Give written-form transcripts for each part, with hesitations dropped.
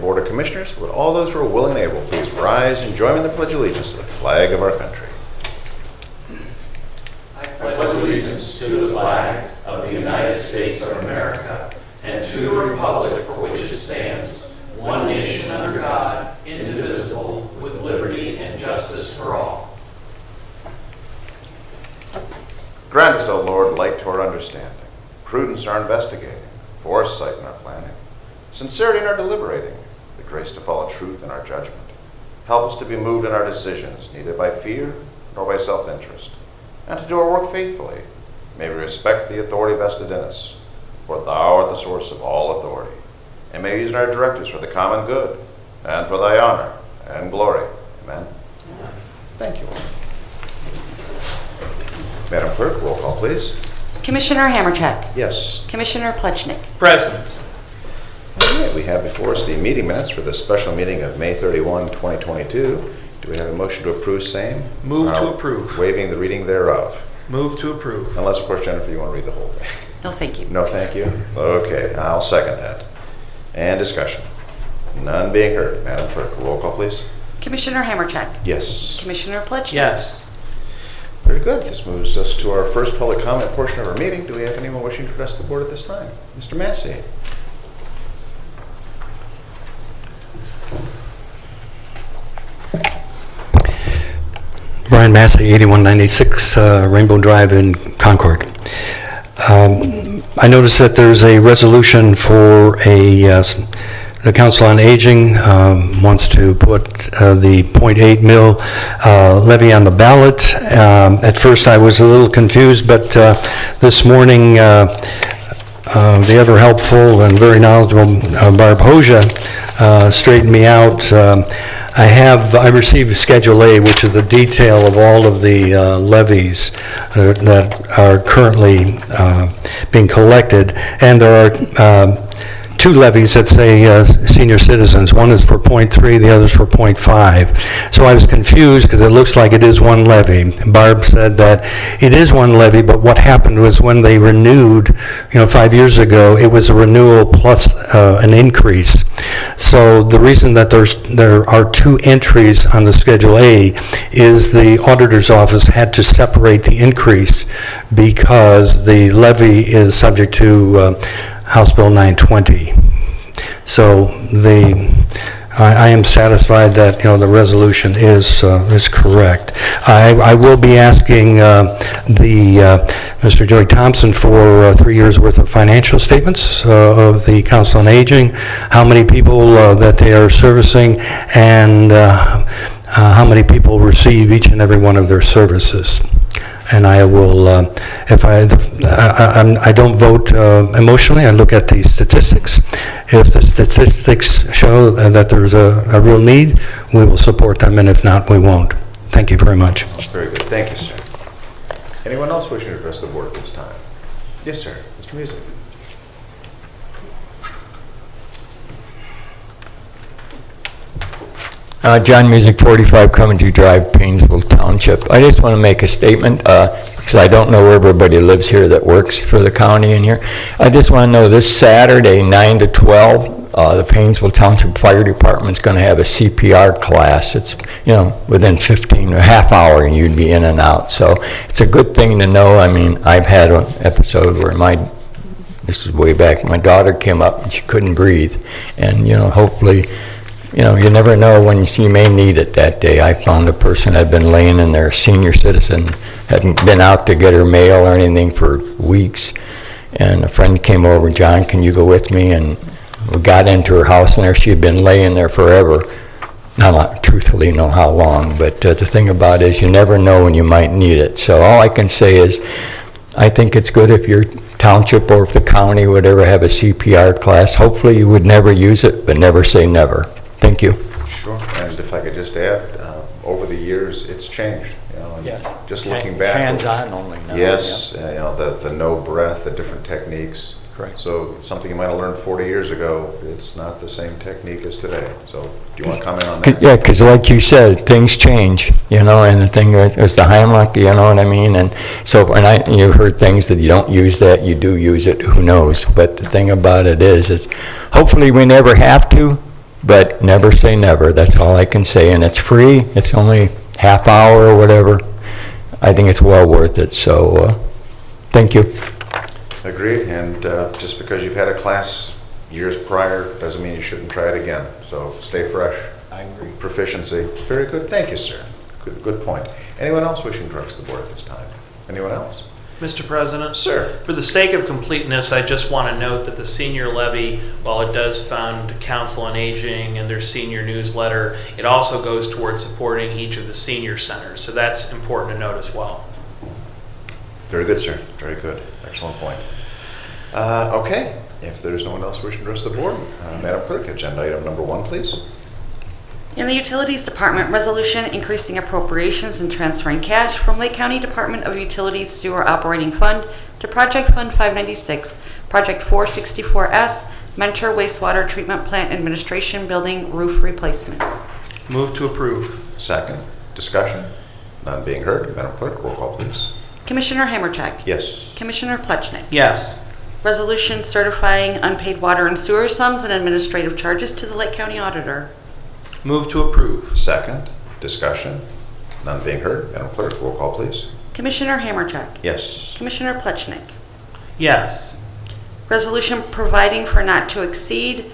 Board of Commissioners. Would all those who are willing and able please rise and join me in the Pledge of Allegiance to the flag of our country. I pledge allegiance to the flag of the United States of America and to the republic for which it stands, one nation under God, indivisible, with liberty and justice for all. Grant us, O Lord, light to our understanding, prudence in our investigating, foresight in our planning, sincerity in our deliberating, the grace to follow truth in our judgment. Help us to be moved in our decisions, neither by fear nor by self-interest, and to do our work faithfully. May we respect the authority vested in us, for thou art the source of all authority, and may we use our directives for the common good and for thy honor and glory. Amen. Thank you. Madam Clerk, roll call, please. Commissioner Hvac. Yes. Commissioner Plechnik. Present. All right, we have before us the meeting minutes for the special meeting of May 31, 2022. Do we have a motion to approve same? Move to approve. Waiving the reading thereof. Move to approve. Unless, of course, Jennifer, you want to read the whole thing. No, thank you. No, thank you. Okay, I'll second that. And discussion. None being heard. Madam Clerk, roll call, please. Commissioner Hvac. Yes. Commissioner Plechnik. Yes. Very good. This moves us to our first public comment portion of our meeting. Do we have anyone wishing to address the board at this time? Mr. Massey. Brian Massey, 8196 Rainbow Drive in Concord. I noticed that there's a resolution for the Council on Aging wants to put the .8 mil levy on the ballot. At first I was a little confused, but this morning the ever helpful and very knowledgeable Barb Hoja straightened me out. I received Schedule A, which is the detail of all of the levies that are currently being collected, and there are two levies that say senior citizens. One is for .3, the other is for .5. So I was confused because it looks like it is one levy. Barb said that it is one levy, but what happened was when they renewed, 5 years ago, it was a renewal plus an increase. So the reason that there are two entries on the Schedule A is the auditor's office had to separate the increase because the levy is subject to House Bill 920. So I am satisfied that the resolution is correct. I will be asking Mr. Joey Thompson for 3 years worth of financial statements of the Council on Aging, how many people that they are servicing, and how many people receive each and every one of their services. And I will, I don't vote emotionally. I look at the statistics. If the statistics show that there's a real need, we will support them, and if not, we won't. Thank you very much. Very good. Thank you, sir. Anyone else wishing to address the board at this time? Yes, sir. Mr. Music. John Music, 45 Coventry Drive, Painesville Township. I just want to make a statement because I don't know where everybody lives here that works for the county in here. I just want to know this Saturday, 9 to 12, the Painesville Township Fire Department is going to have a CPR class. It's, within 15 or half hour and you'd be in and out. So it's a good thing to know. I mean, I've had an episode where this was way back, my daughter came up and she couldn't breathe. And, hopefully, you never know when you may need it that day. I found a person had been laying in there, a senior citizen, hadn't been out to get her mail or anything for weeks. And a friend came over, John, can you go with me? And we got into her house, and there she had been laying there forever. Not truthfully know how long, but the thing about it is you never know when you might need it. So all I can say is I think it's good if your township or if the county would ever have a CPR class. Hopefully you would never use it, but never say never. Thank you. Sure. And if I could just add, over the years, it's changed. Just looking back. Hands-on only now. Yes. The no breath, the different techniques. Correct. So something you might have learned 40 years ago, it's not the same technique as today. So do you want to comment on that? Yeah, because like you said, things change, and the thing is the Hvac, you know what I mean? And so, you've heard things that you don't use that, you do use it, who knows? But the thing about it is hopefully we never have to, but never say never. That's all I can say, and it's free. It's only half hour or whatever. I think it's well worth it, so thank you. Agreed, and just because you've had a class years prior doesn't mean you shouldn't try it again. So stay fresh. I agree. Proficiency. Very good. Thank you, sir. Good point. Anyone else wishing to address the board at this time? Anyone else? Mr. President? Sir. For the sake of completeness, I just want to note that the senior levy, while it does fund Council on Aging and their senior newsletter, it also goes towards supporting each of the senior centers. So that's important to note as well. Very good, sir. Very good. Excellent point. Okay. If there's no one else wishing to address the board, Madam Clerk, agenda item number 1, please. In the Utilities Department, resolution increasing appropriations and transferring cash from Lake County Department of Utilities Sewer Operating Fund to Project Fund 596, Project 464S, Mentor Wastewater Treatment Plant Administration Building Roof Replacement. Move to approve. Second. Discussion. None being heard. Madam Clerk, roll call, please. Commissioner Hammercheck. Yes. Commissioner Plechnik. Yes. Resolution certifying unpaid water and sewer sums and administrative charges to the Lake County Auditor. Move to approve. Second. Discussion. None being heard. Madam Clerk, roll call, please. Commissioner Hammercheck. Yes. Commissioner Plechnik. Yes. Resolution providing for not to exceed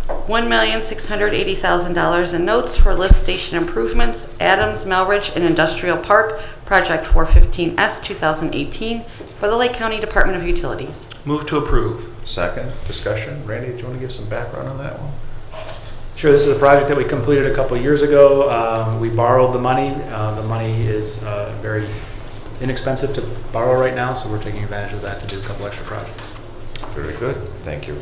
$1,680,000 in notes for lift station improvements, Adams, Melridge, and Industrial Park, Project 415S 2018, for the Lake County Department of Utilities. Move to approve. Second. Discussion. Randy, do you want to give some background on that one? Sure, this is a project that we completed a couple of years ago. We borrowed the money. The money is very inexpensive to borrow right now, so we're taking advantage of that to do a couple extra projects. Very good. Thank you.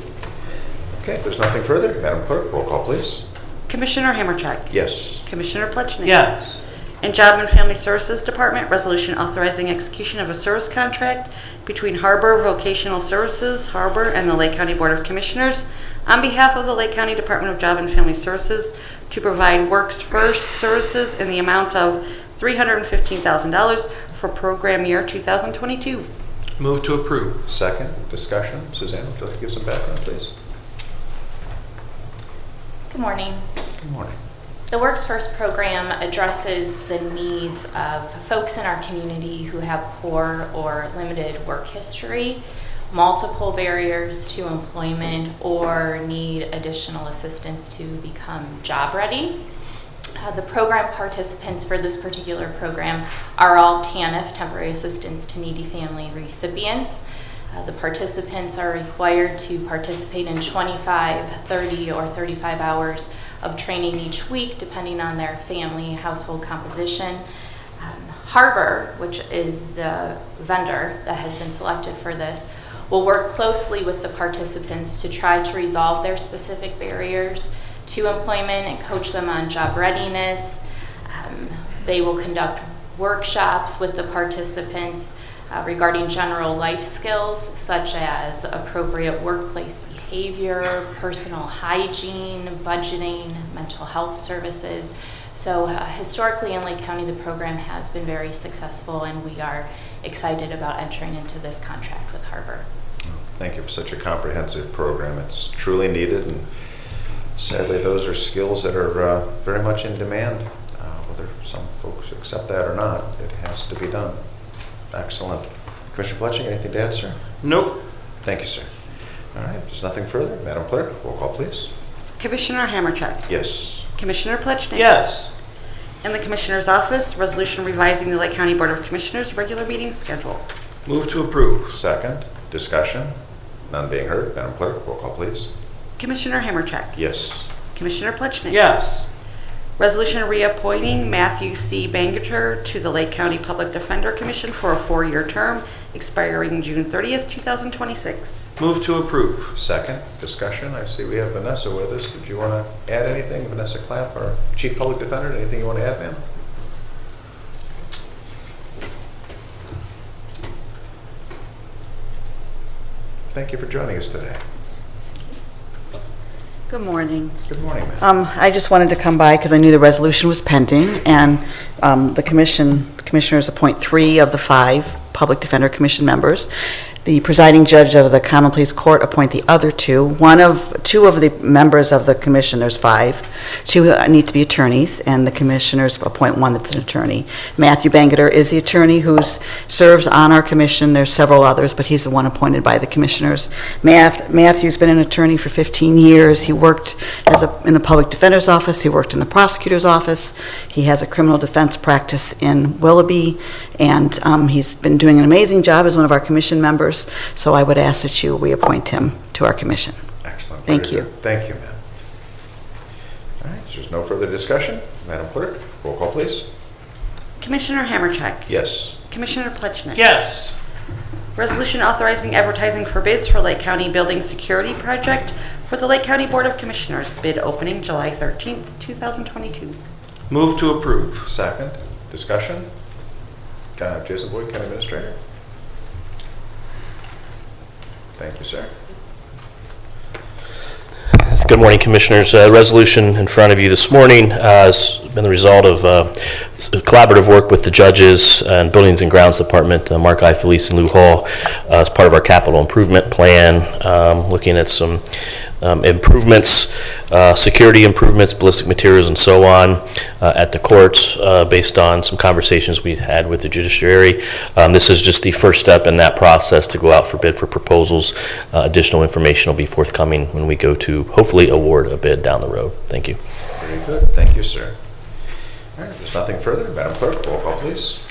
Okay, if there's nothing further, Madam Clerk, roll call, please. Commissioner Hammercheck. Yes. Commissioner Plechnik. Yes. In Job and Family Services Department, resolution authorizing execution of a service contract between Harbor Vocational Services, Harbor, and the Lake County Board of Commissioners on behalf of the Lake County Department of Job and Family Services to provide Works First services in the amount of $315,000 for program year 2022. Move to approve. Second. Discussion. Suzanne, would you like to give some background, please? Good morning. Good morning. The Works First program addresses the needs of folks in our community who have poor or limited work history, multiple barriers to employment, or need additional assistance to become job ready. The program participants for this particular program are all TANF, Temporary Assistance to Needy Family recipients. The participants are required to participate in 25, 30, or 35 hours of training each week, depending on their family household composition. Harbor, which is the vendor that has been selected for this, will work closely with the participants to try to resolve their specific barriers to employment and coach them on job readiness. They will conduct workshops with the participants regarding general life skills such as appropriate workplace behavior, personal hygiene, budgeting, mental health services. So historically in Lake County, the program has been very successful, and we are excited about entering into this contract with Harbor. Thank you for such a comprehensive program. It's truly needed, and sadly those are skills that are very much in demand. Whether some folks accept that or not, it has to be done. Excellent. Commissioner Plechnik, anything to add, sir? Nope. Thank you, sir. All right, if there's nothing further, Madam Clerk, roll call, please. Commissioner Hammercheck. Yes. Commissioner Plechnik. Yes. In the Commissioner's Office, resolution revising the Lake County Board of Commissioners regular meeting schedule. Move to approve. Second. Discussion. None being heard. Madam Clerk, roll call, please. Commissioner Hammercheck. Yes. Commissioner Plechnik. Yes. Resolution reappointing Matthew C. Bankerter to the Lake County Public Defender Commission for a 4-year term, expiring June 30th, 2026. Move to approve. Second. Discussion. I see we have Vanessa with us. Did you want to add anything? Vanessa Clapp, our Chief Public Defender. Anything you want to add, ma'am? Thank you for joining us today. Good morning. Good morning, ma'am. I just wanted to come by because I knew the resolution was pending, and the commissioners appoint 3 of the 5 Public Defender Commission members. The presiding judge of the Common Pleas Court appoint the other two. Two of the members of the commission, there's 5, two need to be attorneys, and the commissioners appoint one that's an attorney. Matthew Bankerter is the attorney who serves on our commission. There's several others, but he's the one appointed by the commissioners. Matthew's been an attorney for 15 years. He worked in the public defender's office. He worked in the prosecutor's office. He has a criminal defense practice in Willoughby, and he's been doing an amazing job as one of our commission members, so I would ask that you reappoint him to our commission. Excellent. Thank Very you. good. Thank you, ma'am. All right, so there's no further discussion. Madam Clerk, roll call, please. Commissioner Hammercheck. Yes. Commissioner Plechnik. Yes. Resolution authorizing advertising for bids for Lake County Building Security Project for the Lake County Board of Commissioners. Bid opening July 13th, 2022. Move to approve. Second, discussion. Jason Boyd, County Administrator. Thank you, sir. Good morning, Commissioners. Resolution in front of you this morning has been the result of collaborative work with the judges and Buildings and Grounds Department, Mark I. Felice and Lou Hall, as part of our capital improvement plan, looking at some improvements, security improvements, ballistic materials, and so on at the courts based on some conversations we've had with the judiciary. This is just the first step in that process to go out for bid for proposals. Additional information will be forthcoming when we go to hopefully award a bid down the road. Thank you. Very good. Thank you, sir. All right, if there's nothing further, Madam Clerk, roll call, please.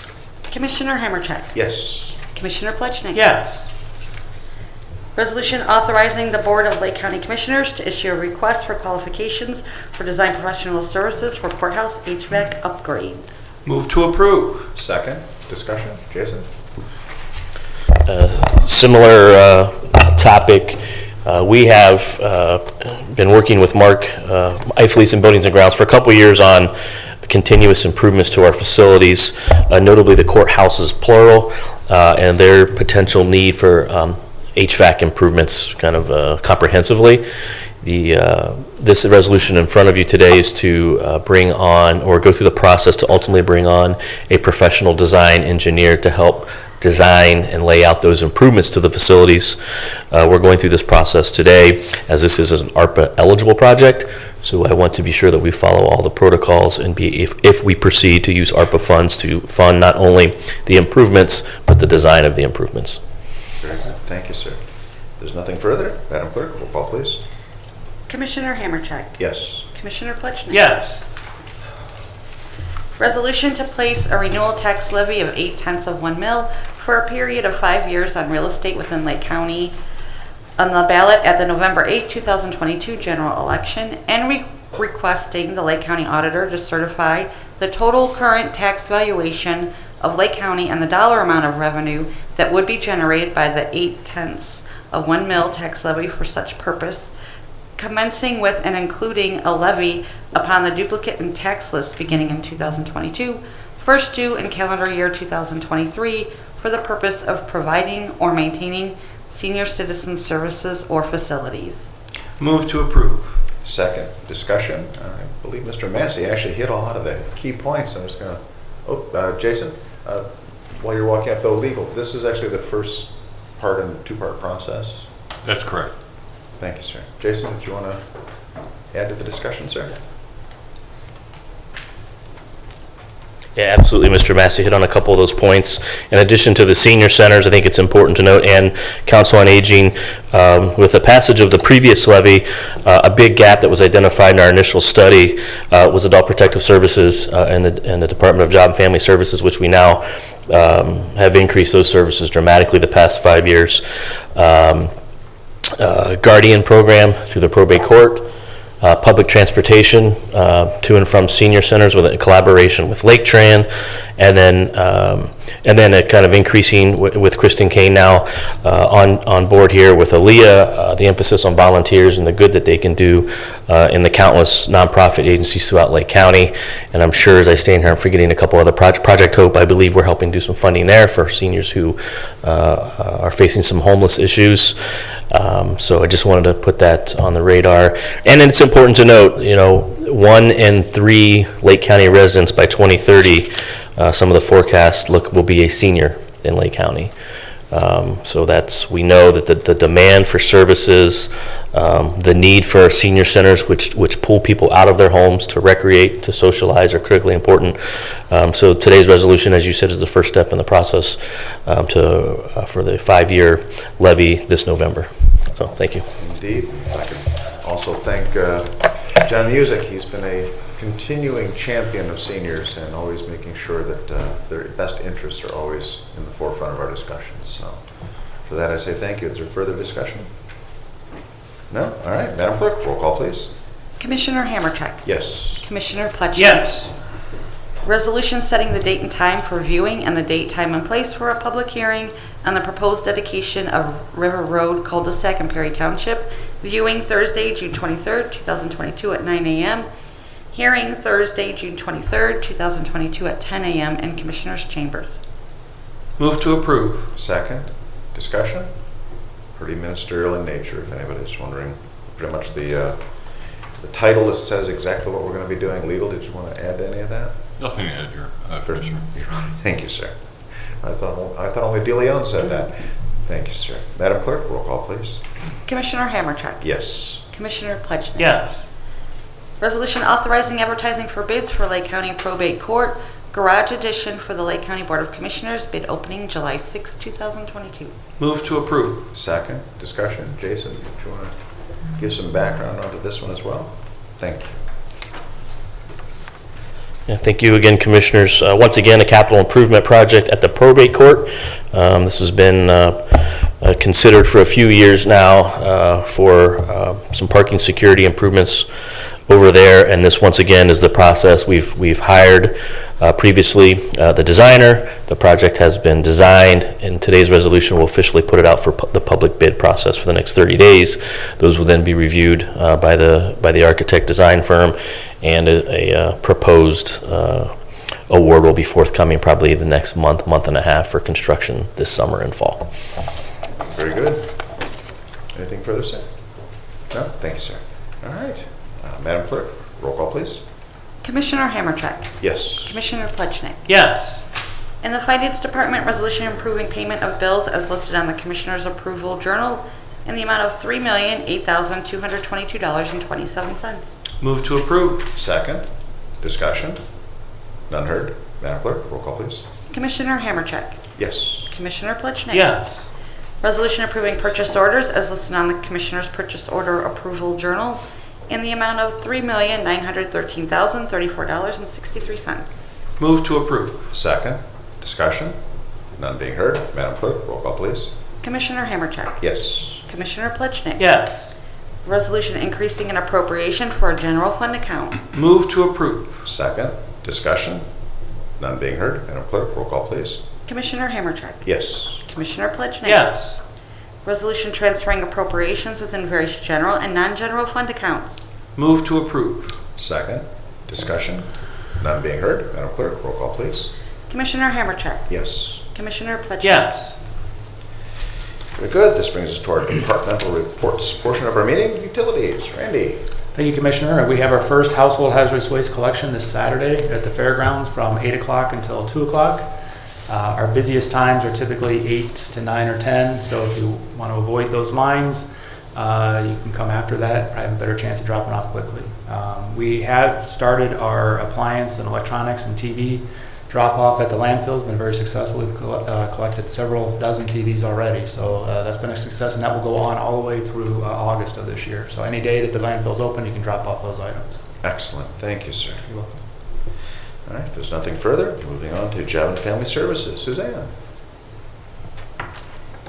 Commissioner Hammercheck. Yes. Commissioner Plechnik. Yes. Resolution authorizing the Board of Lake County Commissioners to issue a request for qualifications for design professional services for courthouse HVAC upgrades. Move to approve. Second, discussion. Jason? Similar topic. We have been working with Mark I. Felice in Buildings and Grounds for a couple years on continuous improvements to our facilities, notably the courthouses, plural, and their potential need for HVAC improvements kind of comprehensively. This resolution in front of you today is to bring on or go through the process to ultimately bring on a professional design engineer to help design and lay out those improvements to the facilities. We're going through this process today as this is an ARPA eligible project, so I want to be sure that we follow all the protocols and if we proceed to use ARPA funds to fund not only the improvements but the design of the improvements. Very good. Thank you, sir. If there's nothing further, Madam Clerk, roll call, please. Commissioner Hammercheck. Yes. Commissioner Plechnik. Yes. Resolution to place a renewal tax levy of 0.8 mil for a period of 5 years on real estate within Lake County on the ballot at the November 8, 2022 general election, and requesting the Lake County Auditor to certify the total current tax valuation of Lake County and the dollar amount of revenue that would be generated by the 0.8 mil tax levy for such purpose, commencing with and including a levy upon the duplicate and tax list beginning in 2022, first due in calendar year 2023, for the purpose of providing or maintaining senior citizen services or facilities. Move to approve. Second, discussion. I believe Mr. Massey actually hit a lot of the key points. I'm just going to, Jason, while you're walking up the legal, this is actually the first part in a 2-part process. That's correct. Thank you, sir. Jason, did you want to add to the discussion, sir? Yeah, absolutely, Mr. Massey hit on a couple of those points. In addition to the senior centers, I think it's important to note, and Council on Aging, with the passage of the previous levy, a big gap that was identified in our initial study was adult protective services and the Department of Job and Family Services, which we now have increased those services dramatically the past 5 years. Guardian program through the probate court, public transportation to and from senior centers with a collaboration with Lake Tran, and then a kind of increasing with Kristen Kane now on board here with Aaliyah, the emphasis on volunteers and the good that they can do in the countless nonprofit agencies throughout Lake County. And I'm sure as I stand here, I'm forgetting a couple other Project Hope. I believe we're helping do some funding there for seniors who are facing some homeless issues. So I just wanted to put that on the radar. And it's important to note, 1 in 3 Lake County residents by 2030, some of the forecasts will be a senior in Lake County. So we know that the demand for services, the need for our senior centers, which pull people out of their homes to recreate, to socialize, are critically important. So today's resolution, as you said, is the first step in the process for the 5-year levy this November. So thank you. Indeed. I can also thank John Music. He's been a continuing champion of seniors and always making sure that their best interests are always in the forefront of our discussions. So for that I say thank you. Is there further discussion? No? All right. Madam Clerk, roll call please. Commissioner Hammercheck. Yes. Commissioner Pletcher. Yes. Resolution setting the date and time for viewing and the date, time, and place for a public hearing on the proposed dedication of River Road cul-de-sac in Perry Township. Viewing Thursday, June 23rd, 2022 at 9 a.m. Hearing Thursday, June 23rd, 2022 at 10 a.m. in Commissioners' Chambers. Move to approve. Second. Discussion? Pretty ministerial in nature, if anybody's wondering. Pretty much the title that says exactly what we're going to be doing. Legal, did you want to add to any of that? Nothing to add here, Commissioner. Thank you, sir. I thought only De Leon said that. Thank you, sir. Madam Clerk, roll call, please. Commissioner Hammercheck. Yes. Commissioner Pletcher. Yes. Resolution authorizing advertising for bids for Lake County Probate Court Garage Addition for the Lake County Board of Commissioners. Bid opening July 6, 2022. Move to approve. Second. Discussion. Jason, do you want to give some background onto this one as well? Thank you. Yeah, thank you again, Commissioners. Once again, a capital improvement project at the probate court. This has been considered for a few years now for some parking security improvements over there, and this once again is the process. We've hired previously the designer. The project has been designed, and today's resolution will officially put it out for the public bid process for the next 30 days. Those will then be reviewed by the architect design firm, and a proposed award will be forthcoming probably the next month and a half for construction this summer and fall. Very good. Anything further, sir? No? Thank you, sir. All right. Madam Clerk, roll call, please. Commissioner Hammercheck. Yes. Commissioner Pletchnik. Yes. In the Finance Department, resolution approving payment of bills as listed on the Commissioner's Approval Journal in the amount of $3,008,222.27. Move to approve. Second. Discussion? None heard. Madam Clerk, roll call, please. Commissioner Hammercheck. Yes. Commissioner Pletchnik. Yes. Resolution approving purchase orders as listed on the Commissioner's Purchase Order Approval Journal in the amount of $3,913,034.63. Move to approve. Second. Discussion? None being heard. Madam Clerk, roll call, please. Commissioner Hammercheck. Yes. Commissioner Pletchnik. Yes. Resolution increasing an appropriation for a general fund account. Move to approve. Second. Discussion? None being heard. Madam Clerk, roll call, please. Commissioner Hammercheck. Yes. Commissioner Pletchnik. Yes. Resolution transferring appropriations within various general and non-general fund accounts. Move to approve. Second. Discussion? None being heard. Madam Clerk, roll call, please. Commissioner Hammercheck. Yes. Commissioner Pletchnik. Yes. Very good. This brings us to our Departmental Reports portion of our meeting. Utilities. Randy. Thank you, Commissioner. We have our first household hazardous waste collection this Saturday at the fairgrounds from 8 o'clock until 2 o'clock. Our busiest times are typically 8 to 9 or 10, so if you want to avoid those lines, you can come after that. Probably have a better chance of dropping off quickly. We have started our appliance and electronics and TV drop-off at the landfill. It's been very successful. We've collected several dozen TVs already, so that's been a success, and that will go on all the way through August of this year. So any day that the landfill's open, you can drop off those items. Excellent. Thank you, sir. You're welcome. All right. If there's nothing further, moving on to Job and Family Services. Suzanne.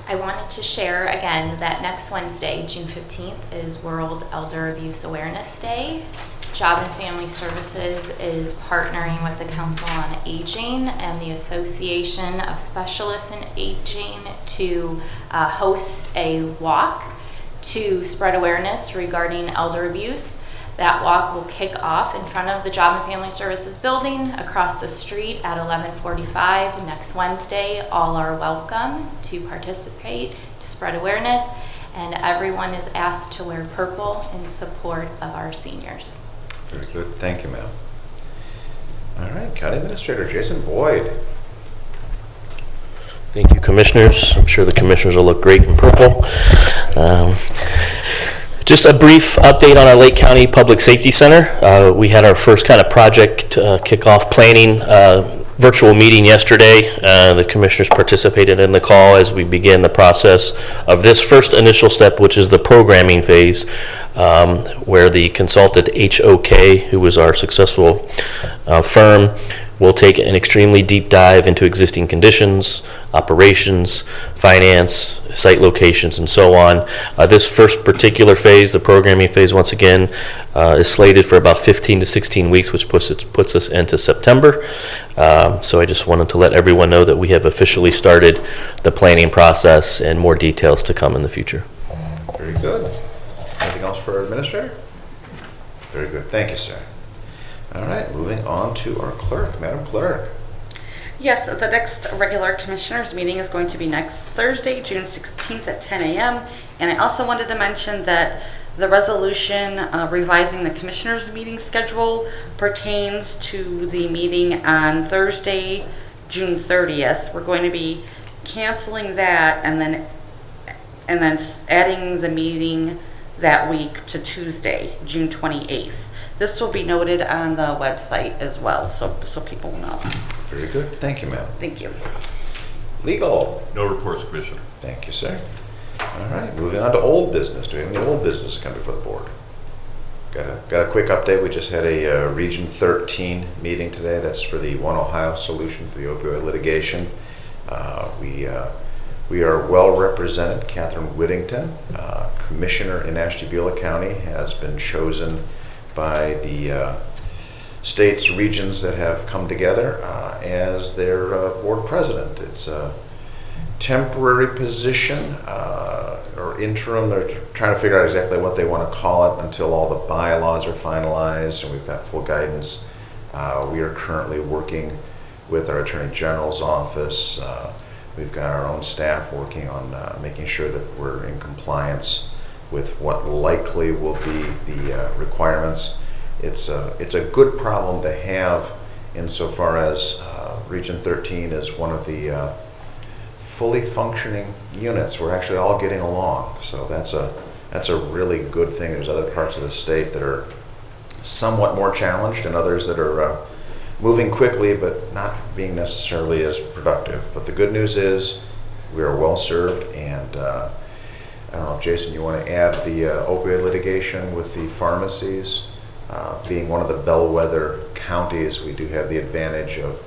I wanted to share again that next Wednesday, June 15th, is World Elder Abuse Awareness Day. Job and Family Services is partnering with the Council on Aging and the Association of Specialists in Aging to host a walk to spread awareness regarding elder abuse. That walk will kick off in front of the Job and Family Services building across the street at 11:45 next Wednesday. All are welcome to participate, to spread awareness, and everyone is asked to wear purple in support of our seniors. Very good. Thank you, ma'am. All right. County Administrator Jason Boyd. Thank you, Commissioners. I'm sure the Commissioners will look great in purple. Just a brief update on our Lake County Public Safety Center. We had our first kind of project kickoff planning virtual meeting yesterday. The Commissioners participated in the call as we began the process of this first initial step, which is the programming phase, where the consultant Hvac, who was our successful firm, will take an extremely deep dive into existing conditions, operations, finance, site locations, and so on. This first particular phase, the programming phase, once again, is slated for about 15 to 16 weeks, which puts us into September. So I just wanted to let everyone know that we have officially started the planning process, and more details to come in the future. Very good. Anything else for our Administrator? Very good. Thank you, sir. All right, moving on to our clerk. Madam Clerk. Yes, the next regular Commissioners meeting is going to be next Thursday, June 16th at 10 a.m. And I also wanted to mention that the resolution revising the Commissioners meeting schedule pertains to the meeting on Thursday, June 30th. We're going to be canceling that and then adding the meeting that week to Tuesday, June 28th. This will be noted on the website as well, so people know. Very good. Thank you, ma'am. Thank you. Legal. No reports, Commissioner. Thank you, sir. All right, moving on to old business. Do we have any old business to come before the board? Got a quick update. We just had a Region 13 meeting today. That's for the One Ohio solution for the opioid litigation. We are well represented. Catherine Whittington, Commissioner in Ashtabula County, has been chosen by the states, regions that have come together as their board president. It's a temporary position or interim. They're trying to figure out exactly what they want to call it until all the bylaws are finalized and we've got full guidance. We are currently working with our Attorney General's office. We've got our own staff working on making sure that we're in compliance with what likely will be the requirements. It's a good problem to have insofar as Region 13 is one of the fully functioning units. We're actually all getting along, so that's a really good thing. There's other parts of the state that are somewhat more challenged and others that are moving quickly but not being necessarily as productive. But the good news is we are well served, and I don't know if, Jason, you want to add the opioid litigation with the pharmacies. Being one of the bellwether counties, we do have the advantage of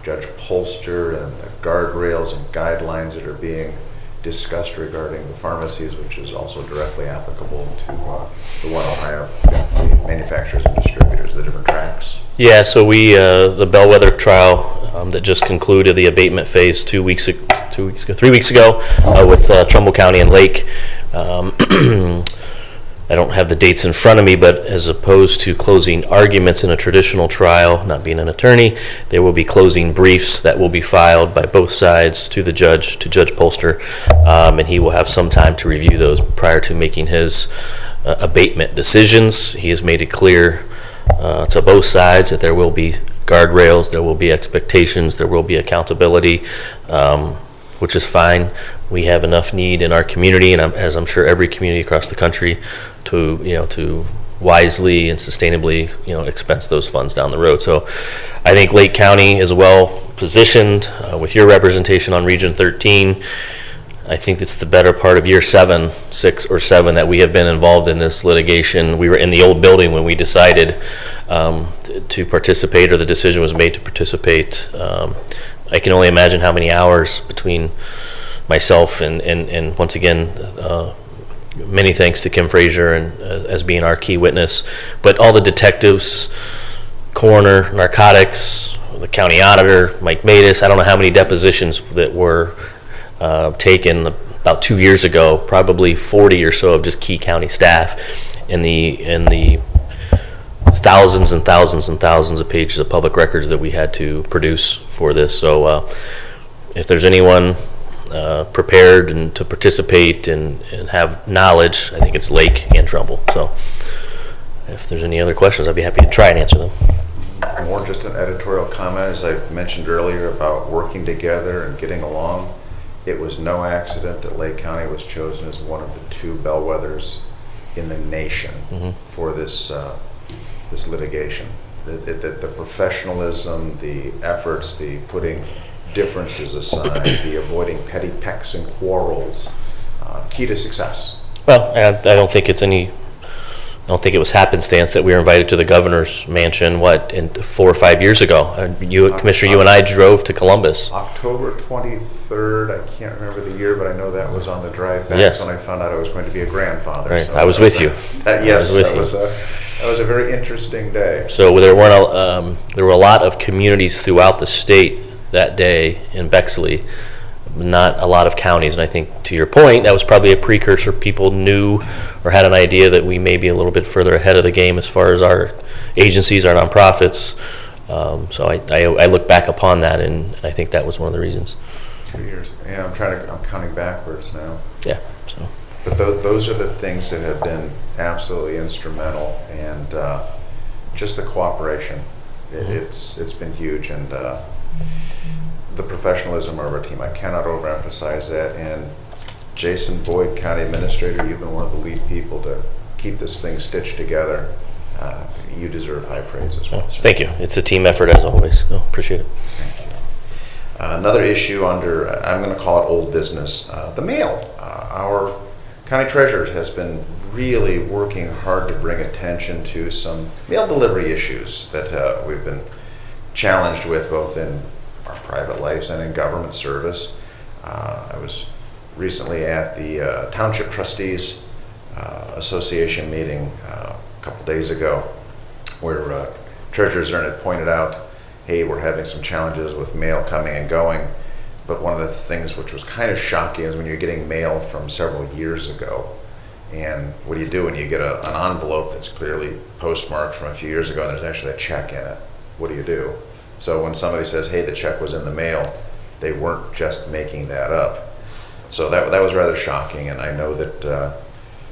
Judge Polster and the guardrails and guidelines that are being discussed regarding the pharmacies, which is also directly applicable to the One Ohio, the manufacturers and distributors, the different tracks. Yeah, so we the bellwether trial that just concluded the abatement phase 3 weeks ago with Trumbull County and Lake. I don't have the dates in front of me, but as opposed to closing arguments in a traditional trial, not being an attorney, there will be closing briefs that will be filed by both sides to the judge, to Judge Polster, and he will have some time to review those prior to making his abatement decisions. He has made it clear to both sides that there will be guardrails, there will be expectations, there will be accountability, which is fine. We have enough need in our community, and as I'm sure every community across the country, to wisely and sustainably, expense those funds down the road. So I think Lake County is well positioned with your representation on Region 13. I think it's the better part of year 6 or 7 that we have been involved in this litigation. We were in the old building when we decided to participate, or the decision was made to participate. I can only imagine how many hours between myself and once again, many thanks to Kim Frazier and as being our key witness, but all the detectives, coroner, narcotics, the county auditor, Mike Matus. I don't know how many depositions that were taken about 2 years ago, probably 40 or so of just key county staff, in the thousands and thousands and thousands of pages of public records that we had to produce for this. So if there's anyone prepared and to participate and have knowledge, I think it's Lake and Trumbull. So if there's any other questions, I'd be happy to try and answer them. More just an editorial comment, as I mentioned earlier, about working together and getting along. It was no accident that Lake County was chosen as one of the 2 bellwethers in the nation for this this litigation. The professionalism, the efforts, the putting differences aside, the avoiding petty pecks and quarrels, key to success. Well, I don't think it's any, I don't think it was happenstance that we were invited to the governor's mansion, 4 or 5 years ago. Commissioner, you and I drove to Columbus. October 23rd, I can't remember the year, but I know that was on the drive back Yes. when I found out I was going to be a grandfather. Right, So I was with you. Yes, I was with that you. was that was a very interesting day. So there were a lot of communities throughout the state that day in Bexley, not a lot of counties. And I think, to your point, that was probably a precursor. People knew or had an idea that we may be a little bit further ahead of the game as far as our agencies, our nonprofits. So I look back upon that, and I think that was one of the reasons. 2 years. Yeah, I'm counting backwards now. Yeah. So. But those are the things that have been absolutely instrumental, and just the cooperation. It's been huge, and the professionalism of our team. I cannot overemphasize that. And Jason Boyd, County Administrator, you've been one of the lead people to keep this thing stitched together. You deserve high praise as well, sir. Thank you. It's a team effort as always. So appreciate it. Thank you. Another issue under, I'm going to call it old business, the mail. Our County Treasurer has been really working hard to bring attention to some mail delivery issues that we've been challenged with, both in our private lives and in government service. I was recently at the Township Trustees Association meeting a couple days ago, where Treasurer Zern had pointed out, hey, we're having some challenges with mail coming and going. But one of the things which was kind of shocking is when you're getting mail from several years ago, and what do you do when you get an envelope that's clearly postmarked from a few years ago and there's actually a check in it? What do you do? So when somebody says, hey, the check was in the mail, they weren't just making that up. So that was rather shocking, and I know that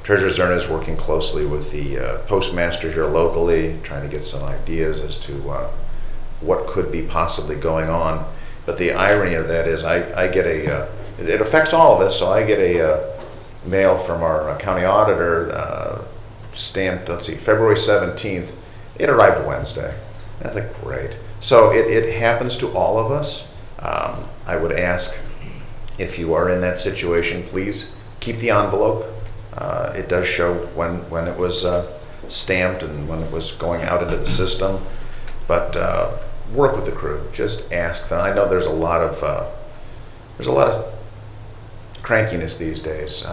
Treasurer Zern is working closely with the postmaster here locally, trying to get some ideas as to what could be possibly going on. But the irony of that is I get it affects all of us, so I get a mail from our county auditor stamped, February 17th. It arrived Wednesday. And I was like, great. So it happens to all of us. I would ask, if you are in that situation, please keep the envelope. It does show when it was stamped and when it was going out into the system. But work with the crew. Just ask them. I know there's a lot of crankiness these days.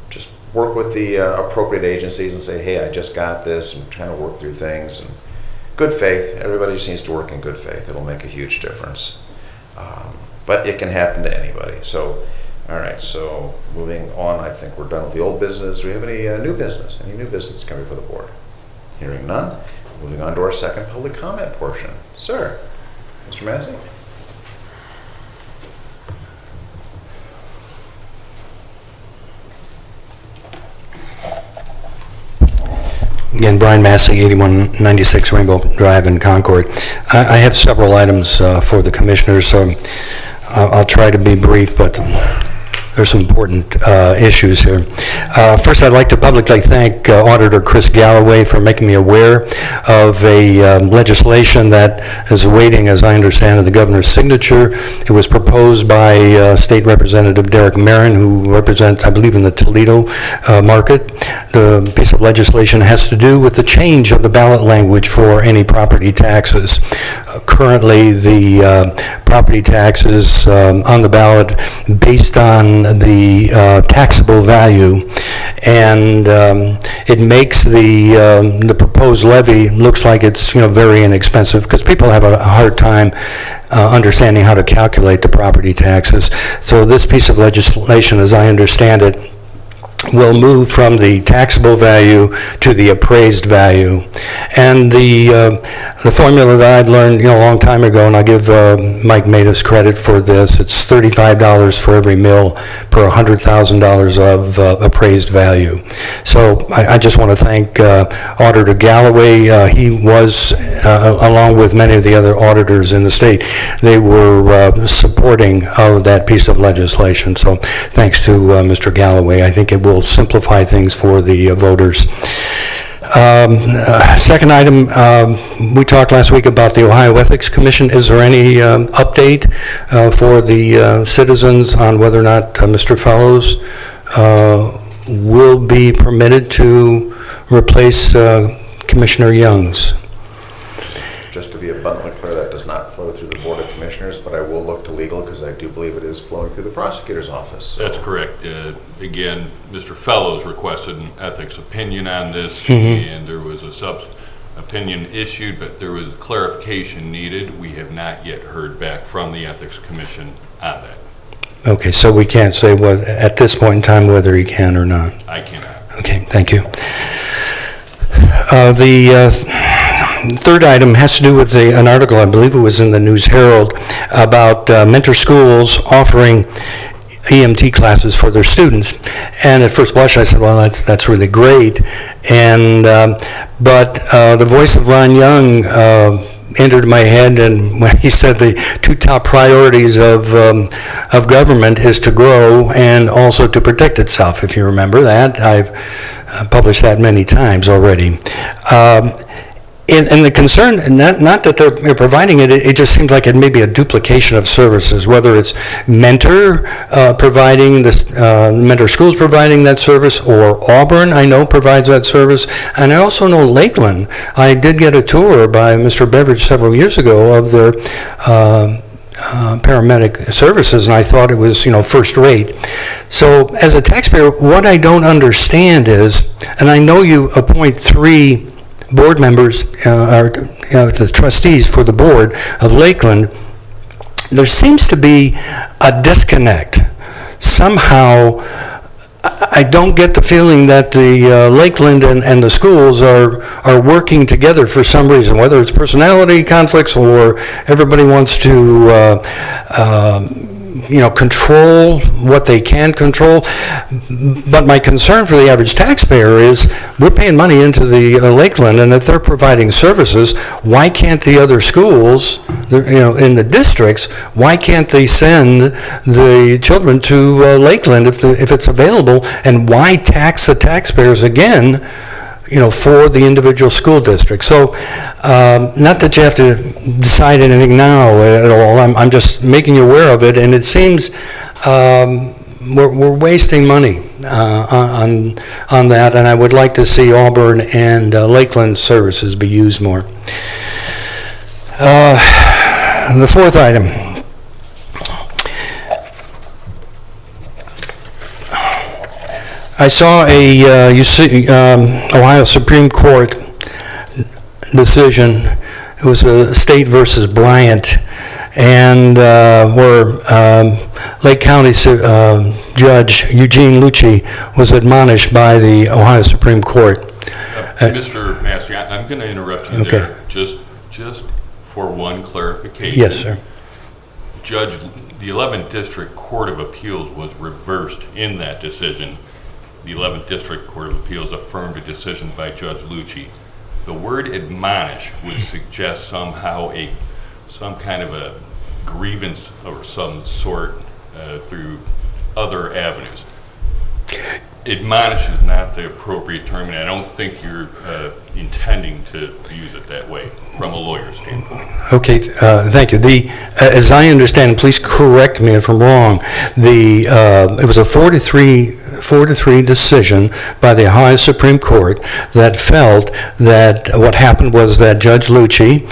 Just work with the appropriate agencies and say, hey, I just got this, and trying to work through things. And good faith. Everybody just needs to work in good faith. It'll make a huge difference. But it can happen to anybody. So, all right. So moving on, I think we're done with the old business. Do we have any new business? Any new business coming before the board? Hearing none. Moving on to our second public comment portion. Sir, Mr. Massey. Again, Brian Massey, 8196 Rainbow Drive in Concord. I have several items for the commissioners, so I'll try to be brief, but there's some important issues here. First, I'd like to publicly thank Auditor Chris Galloway for making me aware of a legislation that is awaiting, as I understand it, the governor's signature. It was proposed by State Representative Derek Marin, who represents, I believe, in the Toledo market. The piece of legislation has to do with the change of the ballot language for any property taxes. Currently, the property taxes on the ballot based on the taxable value, and it makes the proposed levy looks like it's very inexpensive, because people have a hard time understanding how to calculate the property taxes. So this piece of legislation, as I understand it, will move from the taxable value to the appraised value. And the formula that I've learned a long time ago, and I'll give Mike Matus credit for this, it's $35 for every mill per $100,000 of appraised value. So I just want to thank Auditor Galloway. He was along with many of the other auditors in the state, they were supporting of that piece of legislation. So thanks to Mr. Galloway. I think it will simplify things for the voters. Second item, we talked last week about the Ohio Ethics Commission. Is there any update for the citizens on whether or not Mr. Fellows will be permitted to replace Commissioner Youngs? Just to be abundantly clear, that does not flow through the Board of Commissioners, but I will look to legal because I do believe it is flowing through the prosecutor's office. So. That's correct. Again, Mr. Fellows requested an ethics opinion on this, and there was a sub-opinion issued, but there was clarification needed. We have not yet heard back from the Ethics Commission on that. Okay, so we can't say what at this point in time whether he can or not. I cannot. Okay, thank you. The third item has to do with an article, I believe it was in the News Herald, about mentor schools offering EMT classes for their students. And at first blush, I said, well, that's really great. And but the voice of Ron Young entered my head, and when he said the two top priorities of government is to grow and also to protect itself. If you remember that, I've published that many times already. And the concern, not that they're providing it, it just seems like it may be a duplication of services, whether it's Mentor providing this, Mentor Schools providing that service, or Auburn, I know, provides that service. And I also know Lakeland. I did get a tour by Mr. Beveridge several years ago of their paramedic services, and I thought it was, first rate. So as a taxpayer, what I don't understand is, and I know you appoint 3 board members, the trustees for the board of Lakeland, there seems to be a disconnect. Somehow, I don't get the feeling that the Lakeland and the schools are working together for some reason, whether it's personality conflicts or everybody wants to control what they can control. But my concern for the average taxpayer is we're paying money into the Lakeland, and if they're providing services, why can't the other schools, in the districts, why can't they send the children to Lakeland if it's available, and why tax the taxpayers again for the individual school district? So, not that you have to decide anything now at all. I'm just making you aware of it, and it seems we're wasting money on that, and I would like to see Auburn and Lakeland services be used more. The fourth item. I saw a Ohio Supreme Court decision. It was a State versus Bryant, and where Lake County Judge Eugene Lucci was admonished by the Ohio Supreme Court. Mr. Massey, I'm going to interrupt you there. Just for one clarification. Yes, sir. Judge, the 11th District Court of Appeals was reversed in that decision. The 11th District Court of Appeals affirmed a decision by Judge Lucci. The word admonish would suggest somehow some kind of a grievance or some sort through other avenues. Admonish is not the appropriate term, and I don't think you're intending to use it that way from a lawyer's standpoint. Okay, thank you. As I understand, please correct me if I'm wrong, it was a 4-3 decision by the Ohio Supreme Court that felt that what happened was that Judge Lucci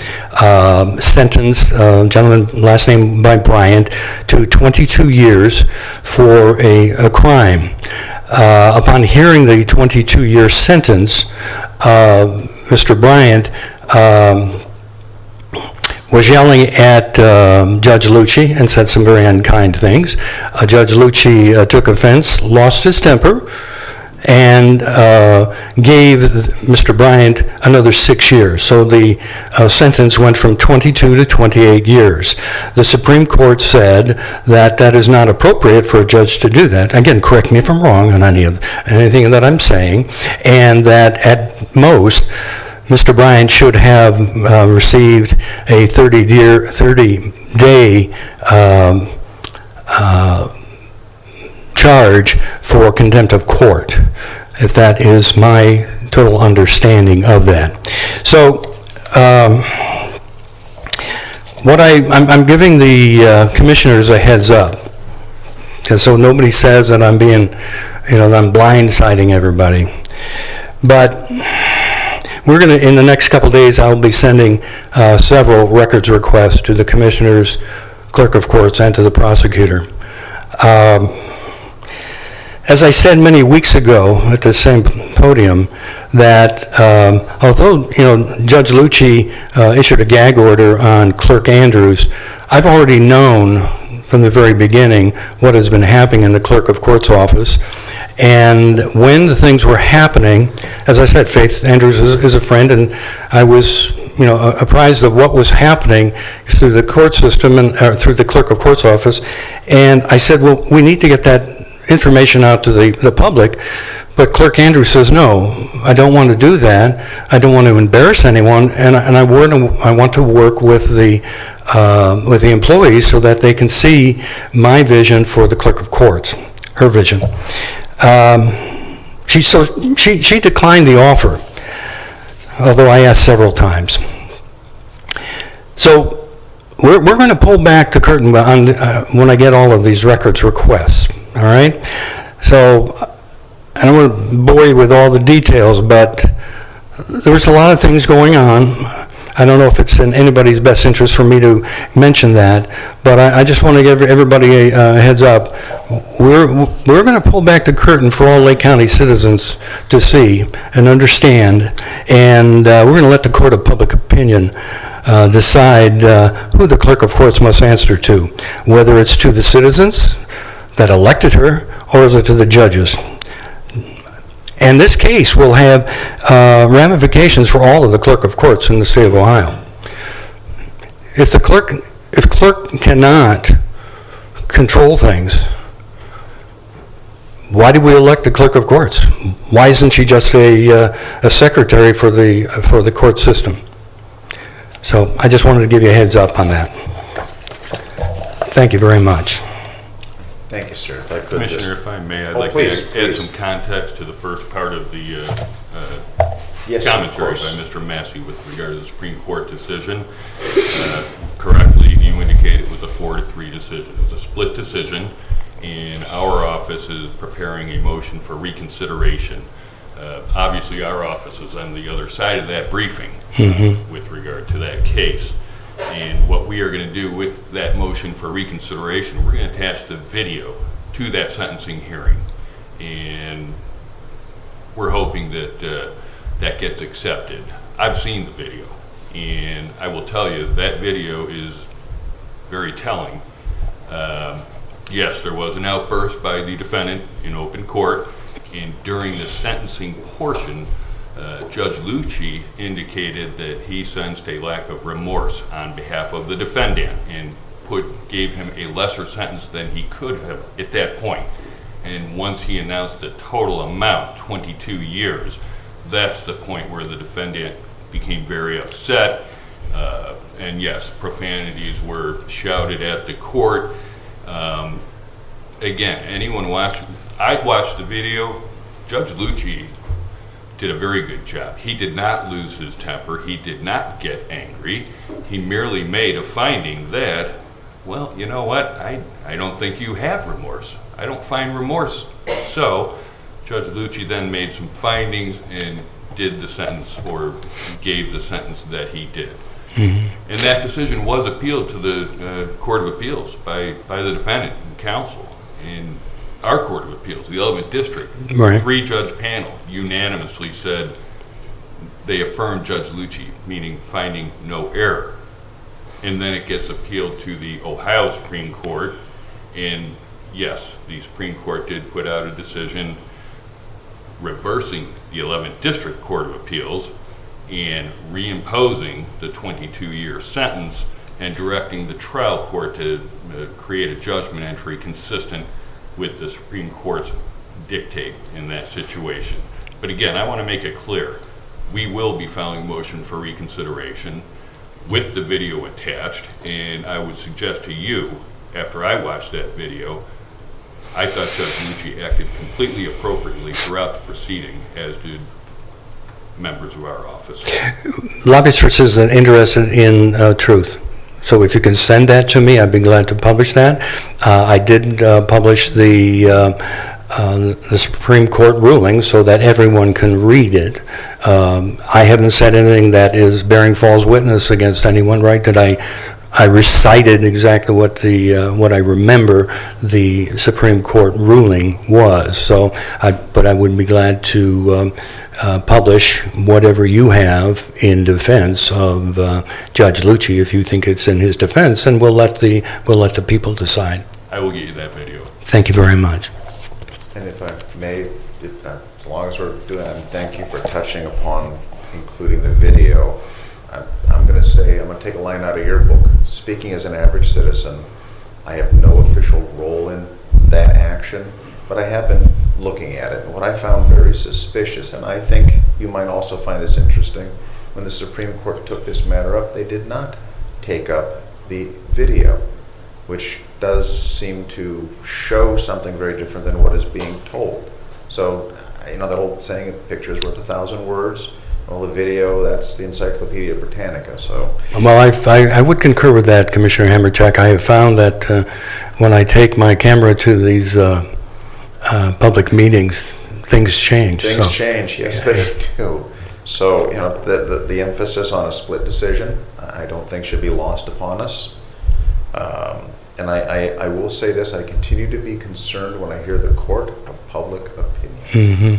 sentenced a gentleman, last name by Bryant, to 22 years for a crime. Upon hearing the 22-year sentence, Mr. Bryant was yelling at Judge Lucci and said some very unkind things. Judge Lucci took offense, lost his temper, and gave Mr. Bryant another 6 years. So the sentence went from 22 to 28 years. The Supreme Court said that is not appropriate for a judge to do that. Again, correct me if I'm wrong on anything that I'm saying, and that at most, Mr. Bryant should have received a 30-day charge for contempt of court, if that is my total understanding of that. So, I'm giving the commissioners a heads up, so nobody says that I'm being, that I'm blindsiding everybody. But we're going to, in the next couple days, I'll be sending several records requests to the commissioners, clerk of courts, and to the prosecutor. As I said many weeks ago at the same podium, that although Judge Lucci issued a gag order on Clerk Andrews, I've already known from the very beginning what has been happening in the clerk of court's office. And when the things were happening, as I said, Faith Andrews is a friend, and I was apprised of what was happening through the court system and through the clerk of court's office. And I said, well, we need to get that information out to the public. But Clerk Andrews says, no, I don't want to do that. I don't want to embarrass anyone, and I want to work with the employees so that they can see my vision for the clerk of courts, her vision. She declined the offer, although I asked several times. So we're going to pull back the curtain on, when I get all of these records requests. All right? So I don't want to bore you with all the details, but there's a lot of things going on. I don't know if it's in anybody's best interest for me to mention that, but I just want to give everybody a heads up. We're going to pull back the curtain for all Lake County citizens to see and understand, and we're going to let the court of public opinion decide who the clerk of courts must answer to, whether it's to the citizens that elected her, or is it to the judges? And this case will have ramifications for all of the clerk of courts in the state of Ohio. If clerk cannot control things, why do we elect a clerk of courts? Why isn't she just a secretary for the court system? So I just wanted to give you a heads up on that. Thank you very much. Thank you, sir. If I could Commissioner, just- if I may, I'd Oh, like please, to add please. some context to the first part of the Yes, of commentary course. by Mr. Massey with regard to the Supreme Court decision. Correctly, you indicate it was a 4-3 decision. It was a split decision, and our office is preparing a motion for reconsideration. Obviously, our office is on the other side of that briefing with regard to that case. And what we are going to do with that motion for reconsideration, we're going to attach the video to that sentencing hearing. And we're hoping that that gets accepted. I've seen the video, and I will tell you that video is very telling. Yes, there was an outburst by the defendant in open court, and during the sentencing portion, Judge Lucci indicated that he sensed a lack of remorse on behalf of the defendant and gave him a lesser sentence than he could have at that point. And once he announced the total amount, 22 years, that's the point where the defendant became very upset. And yes, profanities were shouted at the court. Again, anyone watching, I watched the video. Judge Lucci did a very good job. He did not lose his temper. He did not get angry. He merely made a finding that, well, you know what? I don't think you have remorse. I don't find remorse. So Judge Lucci then made some findings and did the sentence, or gave the sentence that he did. And that decision was appealed to the Court of Appeals by the defendant and counsel. And our Court of Appeals, the 11th District, Right. 3-judge panel unanimously said they affirmed Judge Lucci, meaning finding no error. And then it gets appealed to the Ohio Supreme Court. And yes, the Supreme Court did put out a decision reversing the 11th District Court of Appeals and reimposing the 22-year sentence and directing the trial court to create a judgment entry consistent with the Supreme Court's dictate in that situation. But again, I want to make it clear, we will be filing a motion for reconsideration with the video attached, and I would suggest to you, after I watched that video, I thought Judge Lucci acted completely appropriately throughout the proceeding, as did members of our office. Lobbyist is interested in truth. So if you can send that to me, I'd be glad to publish that. I did publish the Supreme Court ruling so that everyone can read it. I haven't said anything that is bearing false witness against anyone, right? That I recited exactly what I remember the Supreme Court ruling was. So, but I would be glad to publish whatever you have in defense of Judge Lucci, if you think it's in his defense, and we'll let the people decide. I will get you that video. Thank you very much. And if I may, as long as we're doing that, and thank you for touching upon including the video, I'm going to take a line out of your book. Speaking as an average citizen, I have no official role in that action, but I have been looking at it. And what I found very suspicious, and I think you might also find this interesting, when the Supreme Court took this matter up, they did not take up the video, which does seem to show something very different than what is being told. So, that old saying, a picture is worth 1,000 words. Well, the video, that's the Encyclopedia Britannica, so. Well, I would concur with that, Commissioner Hammercheck. I have found that when I take my camera to these public meetings, things change. Things change, yes, they do. So, the emphasis on a split decision, I don't think should be lost upon us. And I will say this, I continue to be concerned when I hear the court of public opinion. Mm-hmm.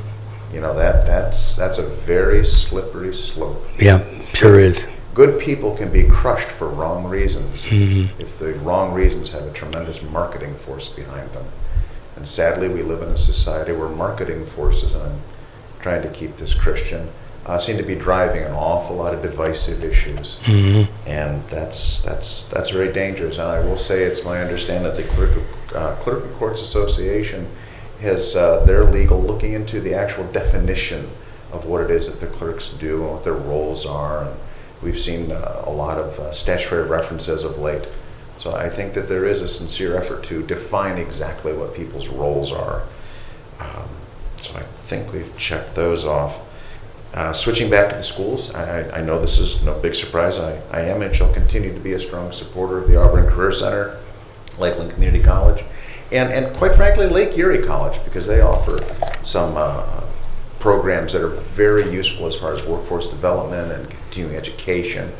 That's a very slippery slope. Yeah, sure is. Good people can be crushed for wrong reasons Mm-hmm. if the wrong reasons have a tremendous marketing force behind them. And sadly, we live in a society where marketing forces, and I'm trying to keep this Christian, seem to be driving an awful lot of divisive issues. Mm-hmm. And that's very dangerous. And I will say it's my understanding that the Clerk of Courts Association has their legal looking into the actual definition of what it is that the clerks do and what their roles are. And we've seen a lot of statutory references of late. So I think that there is a sincere effort to define exactly what people's roles are. So I think we've checked those off. Switching back to the schools, I know this is no big surprise. I am and shall continue to be a strong supporter of the Auburn Career Center, Lakeland Community College, and quite frankly, Lake Erie College, because they offer some programs that are very useful as far as workforce development and continuing education.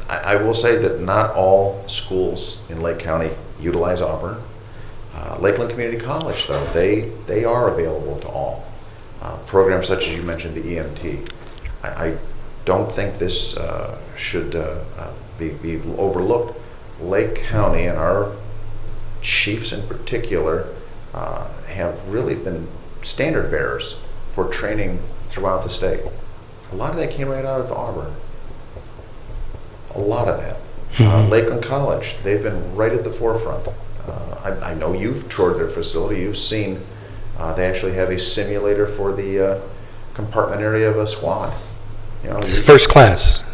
I will say that not all schools in Lake County utilize Auburn. Lakeland Community College, though, they are available to all. Programs such as you mentioned, the EMT. I don't think this should be overlooked. Lake County and our chiefs in particular have really been standard bearers for training throughout the state. A lot of that came right out of Auburn. A lot of that. Lakeland College, they've been right at the forefront. I know you've toured their facility. You've seen they actually have a simulator for the compartment area of a squad. It's first class.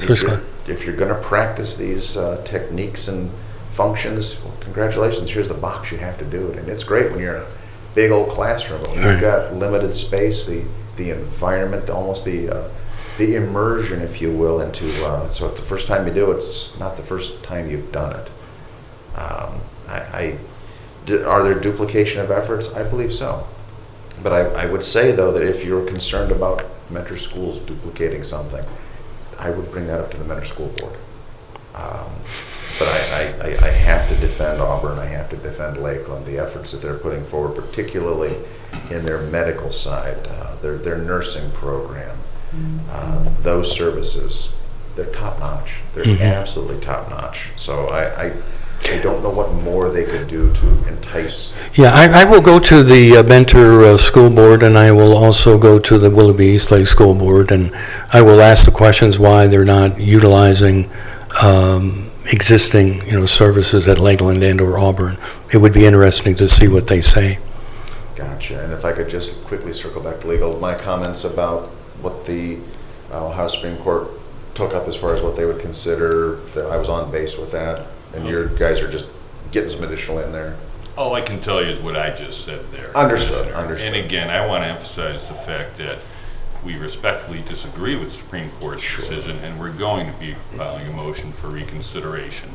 If you're going to practice these techniques and functions, well, congratulations, here's the box you have to do it. And it's great when you're in a big old classroom, but when you've got limited space, the environment, almost the immersion, if you will, into so the first time you do it, it's not the first time you've done it. Are there duplication of efforts? I believe so. But I would say, though, that if you're concerned about mentor schools duplicating something, I would bring that up to the mentor school board. But I have to defend Auburn. I have to defend Lakeland, the efforts that they're putting forward, particularly in their medical side, their nursing program. Those services, they're top-notch. They're absolutely top-notch. So I don't know what more they could do to entice. Yeah, I will go to the Bankerter School Board, and I will also go to the Willoughby East Lake School Board, and I will ask the questions why they're not utilizing existing, services at Lakeland and or Auburn. It would be interesting to see what they say. Gotcha. And if I could just quickly circle back to legal, my comments about what the Ohio Supreme Court took up as far as what they would consider, that I was on base with that, and your guys are just getting some additional in there? All I can tell you is what I just said there. Understood, Commissioner. understood. And again, I want to emphasize the fact that we respectfully disagree with the Supreme Court's decision, and we're going to be filing a motion for reconsideration.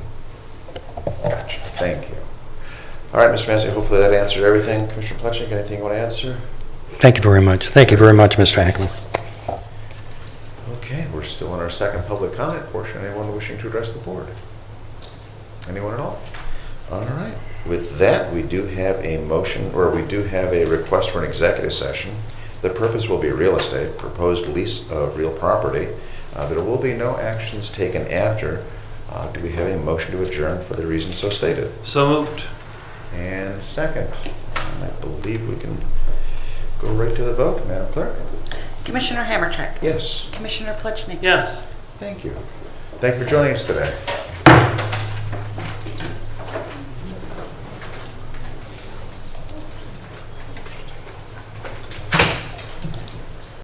Gotcha, thank you. All right, Mr. Massey, hopefully that answered everything. Commissioner Plechnik, anything you want to answer? Thank you very much. Thank you very much, Mr. Hackman. Okay, we're still in our second public comment portion. Anyone wishing to address the board? Anyone at all? All right. With that, we do have a motion, or we do have a request for an executive session. The purpose will be real estate, proposed lease of real property. There will be no actions taken after. Do we have a motion to adjourn for the reason so stated? So moved. And second, and I believe we can go right to the vote, Madam Clerk. Commissioner Hammercheck. Yes. Commissioner Plechnik. Yes. Thank you. Thank you for joining us today.